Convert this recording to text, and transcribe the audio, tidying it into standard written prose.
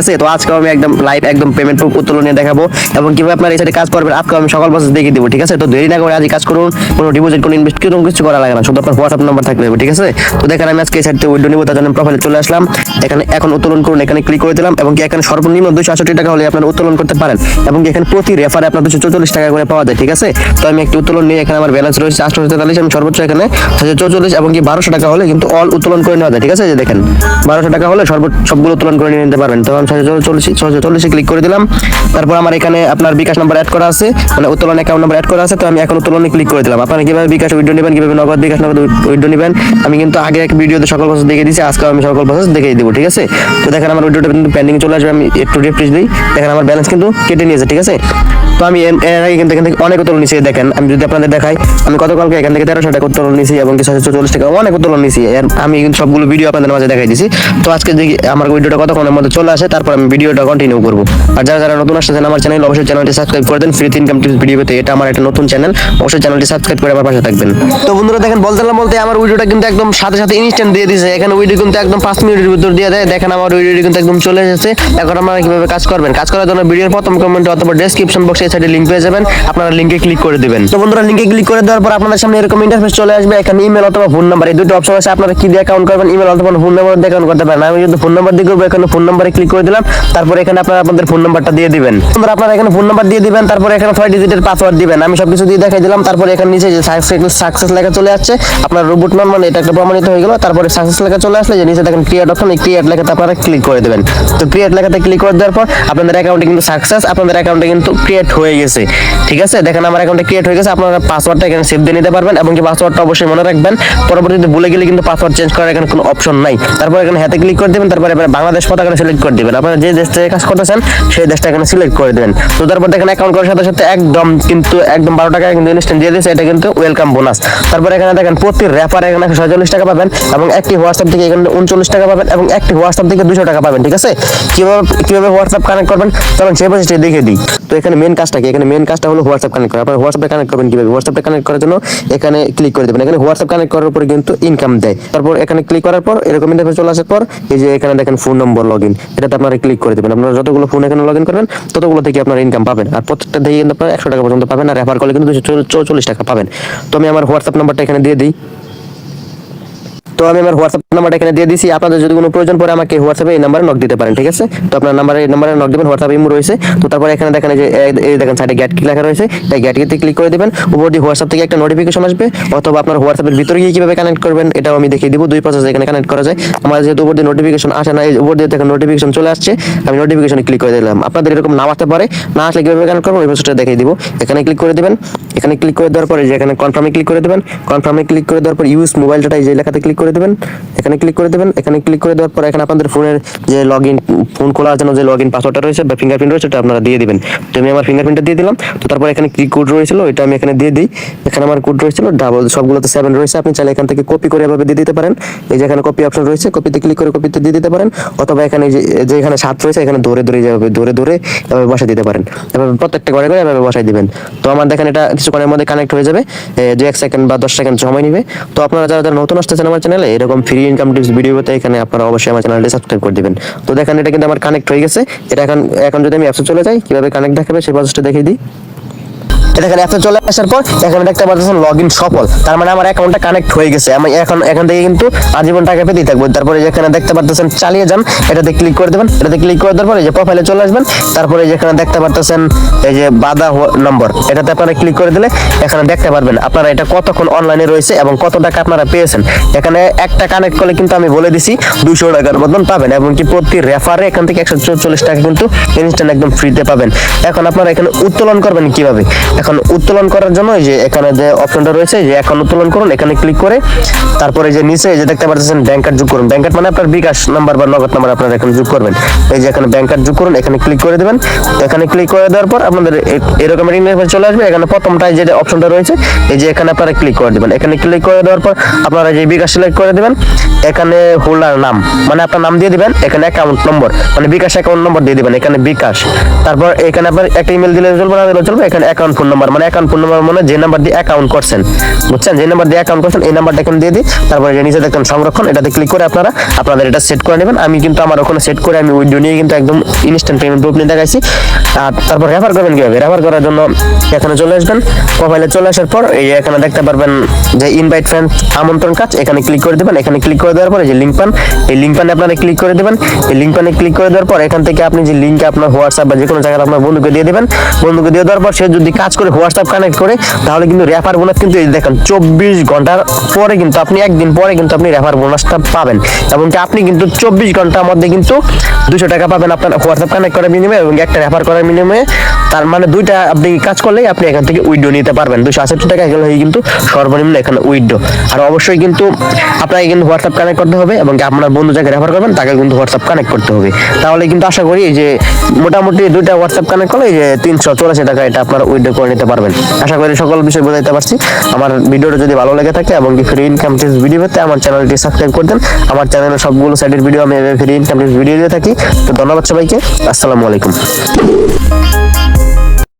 আছে। তো আজকে আমি একদম লাইভ একদম পেমেন্ট উত্তোলন নিয়ে দেখাবো এবং কিভাবে আপনার এই সাইডে কাজ করবেন আজকে আমি সকল প্রসেস দেখিয়ে দিব, ঠিক আছে। তো দেরি না করে আজই কাজ করুন, কোনো ডিপোজিট কোনো ইনভেস্ট কোনো কিছু করা লাগে না, শুধু আপনার হোয়াটসঅ্যাপ নাম্বার থাকলে হবে, ঠিক আছে। তো দেখেন আমি আজকে এই সাইড থেকে উইড্রো নিব, তার জন্য প্রোফাইলে চলে আসলাম। এখানে এখন উত্তোলন করুন, এখানে ক্লিক করে দিলাম এবং কি এখানে সর্বনিম্ন 268 টাকা হলে আপনারা উত্তোলন করতে পারেন এবং এখানে প্রতি রেফারে আপনার 244 টাকা করে পাওয়া যায়, ঠিক আছে। তো আমি একটি উত্তোলন নিয়ে এখানে আমার ব্যালেন্স রয়েছে 843, আমি সর্বোচ্চ এখানে 644 এবং কি 1200 টাকা হলে কিন্তু অল উত্তোলন করে নেওয়া যায়, ঠিক আছে। যে দেখেন 1200 টাকা হলে সবগুলো উত্তোলন করে নিয়ে নিতে পারবেন। তো আমি 644 ক্লিক করে দিলাম। তারপর আমার এখানে আপনার বিকাশ নাম্বার অ্যাড করা আছে, মানে উত্তোলন অ্যাকাউন্ট নাম্বার অ্যাড করা আছে। তো আমি এখন উত্তোলনে ক্লিক করে দিলাম। আপনারা কিভাবে বিকাশ উইথড্র নেবেন, কিভাবে নগদ বিকাশ নগদ উইথড্র নেবেন আমি কিন্তু আগে এক ভিডিওতে সকল প্রসেস দেখিয়ে দিয়েছি, আজকে আমি সকল প্রসেস দেখিয়ে দিব, ঠিক আছে। তো দেখেন আমার উইথড্রটা কিন্তু পেন্ডিং চলে আসবে, আমি একটু রিফ্রেশ দিই, দেখেন আমার ব্যালেন্স কিন্তু কেটে নিয়েছে, ঠিক আছে। তো আমি এর আগে কিন্তু এখান থেকে অনেক উত্তোলন নিয়েছি, দেখেন আমি যদি আপনাদের দেখাই আমি গতকালকে এখান থেকে 1300 টাকা উত্তোলন নিয়েছি এবং 644 টাকা অনেক উত্তোলন নিয়েছি, আমি কিন্তু সবগুলো ভিডিও আপনাদের মাঝে দেখাই দিয়েছি। তো আজকে দেখি আমার ভিডিওটা কতক্ষণের মধ্যে চলে আসে, তারপর আমি ভিডিওটা কন্টিনিউ করবো। আর যারা যারা নতুন আসছেন আমার চ্যানেল অবশ্যই চ্যানেলটি সাবস্ক্রাইব করে দেন, ফ্রি ইনকাম টিপস ভিডিও পেতে। এটা আমার একটা নতুন চ্যানেল, অবশ্যই চ্যানেলটি সাবস্ক্রাইব করে আমার পাশে থাকবেন। তো বন্ধুরা দেখেন বলতে আমার ভিডিওটা কিন্তু একদম সাথে সাথে ইনস্ট্যান্ট দিয়ে দিয়েছে, এখানে ভিডিও কিন্তু একদম 5 মিনিটের ভিতর দিয়ে দেয়। দেখেন আমার ভিডিও কিন্তু একদম চলে এসেছে। এখন আপনারা কিভাবে কাজ করবেন, কাজ করার জন্য ভিডিওর প্রথম কমেন্টে অথবা ডেসক্রিপশন বক্সে এই সাইডে লিংক পেয়ে যাবেন, আপনারা লিংকে ক্লিক করে দিবেন। তো বন্ধুরা লিংকে ক্লিক করে দেওয়ার পর আপনাদের সামনে এরকম ইন্টারফেস চলে আসবে, এখানে ইমেল অথবা ফোন নাম্বার এই দুটো অপশন আছে, আপনারা কি দিয়ে অ্যাকাউন্ট করবেন, ইমেল অথবা ফোন নাম্বার দিয়ে অ্যাকাউন্ট করতে পারেন। আমি যদি ফোন নাম্বার দিয়ে করবো, এখানে ফোন নাম্বারে ক্লিক করে দিলাম, তারপর এখানে আপনারা আপনাদের ফোন নাম্বারটা দিয়ে দিবেন। বন্ধুরা আপনারা এখানে ফোন নাম্বার দিয়ে দিবেন, তারপর এখানে 6 ডিজিটের পাসওয়ার্ড দিবেন, আমি সবকিছু দিয়ে দেখাই দিলাম। তারপর এখানে নিচে যে সাকসেস লেখা চলে আসছে, আপনার রোবট নন মানে এটা একটা প্রমাণিত হয়ে গেল। তারপরে সাকসেস লেখা চলে আসলে যে নিচে দেখেন ক্রিয়েট অপশন, এই ক্রিয়েট লেখাতে আপনারা ক্লিক করে দেবেন। তো ক্রিয়েট লেখাতে ক্লিক করে দেওয়ার পর আপনাদের অ্যাকাউন্টে কিন্তু সাকসেস, আপনাদের অ্যাকাউন্টে কিন্তু ক্রিয়েট হয়ে গেছে, ঠিক আছে। দেখেন আমার অ্যাকাউন্টে ক্রিয়েট হয়ে গেছে, আপনারা পাসওয়ার্ডটা এখানে সেভ দিয়ে নিতে পারবেন এবং কি পাসওয়ার্ডটা অবশ্যই মনে রাখবেন, পরবর্তীতে ভুলে গেলে কিন্তু পাসওয়ার্ড চেঞ্জ করার এখানে কোনো অপশন নাই। তারপর এখানে হাতে ক্লিক করে দেবেন, তারপর এবার বাংলাদেশ পতাকা সিলেক্ট করে দিবেন, আপনারা যে দেশ থেকে কাজ করতেছেন সেই দেশটা এখানে সিলেক্ট করে দেবেন। তো তারপর দেখেন অ্যাকাউন্ট করার সাথে সাথে একদম 12 টাকা কিন্তু ইনস্ট্যান্ট দিয়ে দিয়েছে, এটা কিন্তু ওয়েলকাম বোনাস। তারপর এখানে দেখেন প্রতি রেফার এখানে 146 টাকা পাবেন এবং একটি হোয়াটসঅ্যাপ থেকে এখানে 39 টাকা পাবেন এবং একটি হোয়াটসঅ্যাপ থেকে 200 টাকা পাবেন, ঠিক আছে। কিভাবে হোয়াটসঅ্যাপ কানেক্ট করবেন চলুন সেই প্রসেসটা দেখিয়ে দিই। তো এখানে মেন কাজটা কি, এখানে মেন কাজটা হলো হোয়াটসঅ্যাপ কানেক্ট করা। আপনারা হোয়াটসঅ্যাপে কানেক্ট করবেন কিভাবে, হোয়াটসঅ্যাপে কানেক্ট করার জন্য এখানে ক্লিক করে দেবেন। এখানে হোয়াটসঅ্যাপ কানেক্ট করার পরে কিন্তু ইনকাম দেয়। তারপর এখানে ক্লিক করার পর এরকম ইন্টারফেস চলে আসার পর এই যে এখানে দেখেন ফোন নম্বর লগইন, এটাতে আপনারা ক্লিক করে দেবেন। আপনারা যতগুলো ফোন এখানে লগইন করবেন ততগুলো থেকে আপনারা ইনকাম পাবেন, আর প্রত্যেকটা থেকে কিন্তু আপনারা 100 টাকা পর্যন্ত পাবেন, আর রেফার করলে কিন্তু 244 টাকা পাবেন। তো আমি আমার হোয়াটসঅ্যাপ নাম্বারটা এখানে দিয়ে দিই। তো আমি আমার হোয়াটসঅ্যাপ নাম্বারটা এখানে দিয়ে দিয়েছি, আপনাদের যদি কোনো প্রয়োজন পড়ে আমাকে হোয়াটসঅ্যাপে এই নাম্বারে নক দিতে পারেন, ঠিক আছে। তো আপনার এই নাম্বারে নক দিবেন, হোয়াটসঅ্যাপ ইমো রয়েছে। তো তারপর এখানে দেখেন যে এই দেখেন সাইডে গেট কি লেখা রয়েছে, এই গেটটিতে ক্লিক করে দিবেন। উপর দিয়ে হোয়াটসঅ্যাপ থেকে একটা নোটিফিকেশন আসবে, অথবা আপনার হোয়াটসঅ্যাপের ভিতরে গিয়ে কিভাবে কানেক্ট করবেন এটাও আমি দেখিয়ে দিব। দুই প্রসেসে এখানে কানেক্ট করা যায়। আমার যেহেতু উপর দিয়ে নোটিফিকেশন আসে না, এই উপর দিয়ে দেখেন নোটিফিকেশন চলে আসছে, আমি নোটিফিকেশনে ক্লিক করে দিলাম। আপনাদের এরকম নাও আসতে পারে, না আসলে কিভাবে কানেক্ট করবেন ওই প্রসেসটা দেখিয়ে দিব। এখানে ক্লিক করে দিবেন, এখানে ক্লিক করে দেওয়ার পরে যে এখানে কনফার্মে ক্লিক করে দিবেন, কনফার্মে ক্লিক করে দেওয়ার পর ইউজ মোবাইল ডাটা এই যে লেখাতে ক্লিক করে দিবেন, এখানে ক্লিক করে দেবেন। এখানে ক্লিক করে দেওয়ার পর এখানে আপনাদের ফোনের যে ফোন খোলার জন্য যে লগইন পাসওয়ার্ডটা রয়েছে বা ফিঙ্গারপ্রিন্ট রয়েছে এটা আপনারা দিয়ে দিবেন। তো আমি আমার ফিঙ্গারপ্রিন্টটা দিয়ে দিলাম। তো তারপর এখানে কি কোড রয়েছিল এটা আমি এখানে দিয়ে দিই। এখানে আমার কোড রয়েছিল ডাবল, সবগুলোতে 7 রয়েছে, আপনি চাইলে এখান থেকে কপি করে এভাবে দিয়ে দিতে পারেন। এই যে এখানে কপি অপশন রয়েছে, কপিতে ক্লিক করে কপিতে দিয়ে দিতে পারেন, অথবা এখানে যে এখানে 7 রয়েছে এখানে ধরে এভাবে বসাই দিতে পারেন। এভাবে প্রত্যেকটা ঘরে করে এভাবে বসাই দিবেন। তো আমার দেখেন এটা কিছুক্ষণের মধ্যে কানেক্ট হয়ে যাবে, 2-1 সেকেন্ড বা 10 সেকেন্ড সময় নেবে। তো আপনারা যারা নতুন আসতেছেন আমার চ্যানেলে এরকম ফ্রি ইনকাম টিপস ভিডিও পেতে এখানে আপনারা অবশ্যই আমার চ্যানেলটি সাবস্ক্রাইব করে দিবেন। তো দেখেন এটা কিন্তু আমার কানেক্ট হয়ে গেছে। এটা এখন যদি আমি অ্যাপসে চলে যাই কিভাবে কানেক্ট দেখাবে সেই প্রসেসটা দেখিয়ে দিই। দেখেন অ্যাপে চলে আসার পর এখানে দেখতে পাচ্ছেন লগইন সফল, তার মানে আমার অ্যাকাউন্টটা কানেক্ট হয়ে গেছে। আমি এখান থেকে কিন্তু আজীবন টাকা পেতেই থাকবো। তারপরে যেখানে দেখতে পাচ্ছেন চালিয়ে যান, এটাতে ক্লিক করে দেবেন। এটাতে ক্লিক করে দেওয়ার পরে যে প্রোফাইলে চলে আসবেন, তারপরে যেখানে দেখতে পাচ্ছেন এই যে বাধা নম্বর, এটাতে আপনারা ক্লিক করে দিলে এখানে দেখতে পারবেন আপনারা এটা কতক্ষণ অনলাইনে রয়েছে এবং কত টাকা আপনারা পেয়েছেন। এখানে একটা কানেক্ট করলে কিন্তু আমি বলে দিছি 200 টাকার মতন পাবেন এবং কি প্রতি রেফারে এখান থেকে 144 টাকা কিন্তু ইনস্ট্যান্ট একদম ফ্রিতে পাবেন। এখন আপনারা এখানে উত্তোলন করবেন কিভাবে, এখন উত্তোলন করার জন্য এই যে এখানে যে অপশনটা রয়েছে যে এখন উত্তোলন করুন, এখানে ক্লিক করে তারপরে যে নিচে এই যে দেখতে পাচ্ছেন ব্যাংক কার্ড যোগ করুন। ব্যাংক কার্ড মানে আপনার বিকাশ নাম্বার বা নগদ নাম্বার আপনারা এখানে যোগ করবেন। এই যে এখানে ব্যাংক কার্ড যোগ করুন, এখানে ক্লিক করে দেবেন। এখানে ক্লিক করে দেওয়ার পর আপনাদের এরকম ইন্টারফেস চলে আসবে। এখানে প্রথমটায় যে অপশনটা রয়েছে এই যে এখানে আপনারা ক্লিক করে দেবেন। এখানে ক্লিক করে দেওয়ার পর আপনারা যে বিকাশ সিলেক্ট করে দেবেন, এখানে হোল্ডার নাম মানে আপনার নাম দিয়ে দিবেন, এখানে অ্যাকাউন্ট নম্বর মানে বিকাশ অ্যাকাউন্ট নম্বর দিয়ে দিবেন, এখানে বিকাশ। তারপর এখানে আপনার একটা ইমেল দিলে চলবে, না দিলে চলবে, এখানে অ্যাকাউন্ট ফোন নাম্বার মানে অ্যাকাউন্ট ফোন নাম্বার মানে যে নাম্বার দিয়ে অ্যাকাউন্ট করছেন, বুঝছেন, যে নাম্বার দিয়ে অ্যাকাউন্ট করছেন এই নাম্বারটা এখানে দিয়ে দিই। তারপরে যে নিচে দেখেন সংরক্ষণ, এটাতে ক্লিক করে আপনারা আপনাদের এটা সেট করে নেবেন। আমি কিন্তু আমার ওখানে সেট করে আমি উইথড্র নিয়ে কিন্তু একদম ইনস্ট্যান্ট পেমেন্ট প্রুফ নিয়ে দেখাইছি। আর তারপর রেফার করবেন কিভাবে, রেফার করার জন্য এখানে চলে আসবেন, প্রোফাইলে চলে আসার পর এই এখানে দেখতে পারবেন যে ইনভাইট ফ্রেন্ড আমন্ত্রণ কাজ, এখানে ক্লিক করে দেবেন। এখানে ক্লিক করে দেওয়ার পরে যে লিঙ্ক পান, এই লিঙ্ক পানে আপনারা ক্লিক করে দেবেন। এই লিঙ্ক পানে ক্লিক করে দেওয়ার পর এখান থেকে আপনি যে লিঙ্কে আপনার হোয়াটসঅ্যাপ বা যে কোনো জায়গায় আপনার বন্ধুকে দিয়ে দেবেন। বন্ধুকে দিয়ে দেওয়ার পর সে যদি কাজ করে হোয়াটসঅ্যাপ কানেক্ট করে তাহলে কিন্তু রেফার বোনাস কিন্তু এই দেখেন 24 ঘন্টার পরে কিন্তু আপনি একদিন পরে কিন্তু আপনি রেফার বোনাসটা পাবেন। এবং কি আপনি কিন্তু 24 ঘন্টার মধ্যে কিন্তু 200 টাকা পাবেন আপনার হোয়াটসঅ্যাপ কানেক্ট করার বিনিময়ে এবং একটা রেফার করার বিনিময়ে। তার মানে দুইটা আপনি কাজ করলেই আপনি এখান থেকে উইথড্র নিতে পারবেন। 268 টাকা এগুলো কিন্তু সর্বনিম্ন এখানে উইথড্র। আর অবশ্যই কিন্তু আপনাকে কিন্তু হোয়াটসঅ্যাপ কানেক্ট করতে হবে এবং কি আপনার বন্ধু যাকে রেফার করবেন তাকে কিন্তু হোয়াটসঅ্যাপ কানেক্ট করতে হবে। তাহলে কিন্তু আশা করি এই যে মোটামুটি দুইটা হোয়াটসঅ্যাপ কানেক্ট করলে এই যে 384 টাকা এটা আপনারা উইথড্র করে নিতে পারবেন। আশা করি সকল বিষয় বোঝাইতে পারছি। আমার ভিডিওটা যদি ভালো লেগে থাকে এবং কি ফ্রি ইনকাম টিপস ভিডিও পেতে আমার চ্যানেলটি সাবস্ক্রাইব করে দেন। আমার চ্যানেলে সবগুলো সাইডের ভিডিও আমি ফ্রি ইনকাম টিপস ভিডিও দিয়ে থাকি। তো ধন্যবাদ সবাইকে, আসসালামু আলাইকুম।